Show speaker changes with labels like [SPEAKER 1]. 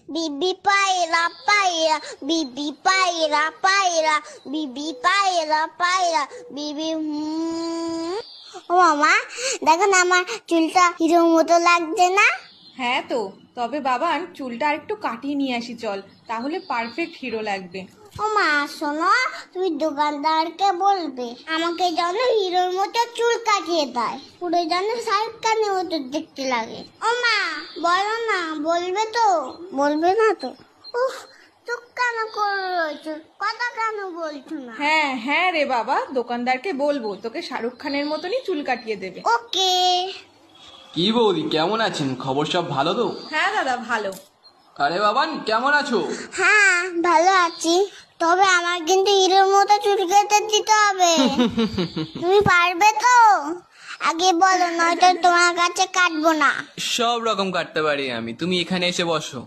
[SPEAKER 1] বিবি পায়রা পায়রা, বিবি পায়রা পায়রা, বিবি পায়রা পায়রা, বিবি ও মামা, দেখো না আমার চুলটা হিরোর মতো লাগছে না?
[SPEAKER 2] হ্যাঁ তো, তবে বাবান চুলটা আরেকটু কাটিয়ে নিয়ে আসি চল, তাহলে পারফেক্ট হিরো লাগবে।
[SPEAKER 1] ও মা শোনো, তুমি দোকানদারকে বলবে আমাকে যেন হিরোর মতো চুল কাটিয়ে দেয়, পুরো যেন শাহরুখ খানের মতো দেখতে লাগে। ও মা বলো না, বলবে তো? বলবে না তো? উফ, চুপ কেন করে রয়েছো, কথা কেন বলছো না?
[SPEAKER 2] হ্যাঁ হ্যাঁ রে বাবা, দোকানদারকে বলবো তোকে শাহরুখ খানের মতনই চুল কাটিয়ে দেবে।
[SPEAKER 1] ওকে।
[SPEAKER 3] কি বৌদি, কেমন আছেন? খবর সব ভালো তো?
[SPEAKER 2] হ্যাঁ দাদা ভালো।
[SPEAKER 3] আরে বাবান, কেমন আছো?
[SPEAKER 1] হ্যাঁ ভালো আছি, তবে আমার কিন্তু হিরোর মতো চুল কেটে দিতে হবে। তুমি পারবে তো? আগে বলো, নয়তো তোমার কাছে কাটবো না।
[SPEAKER 3] সব রকম কাটতে পারি আমি, তুমি এখানে এসে বসো।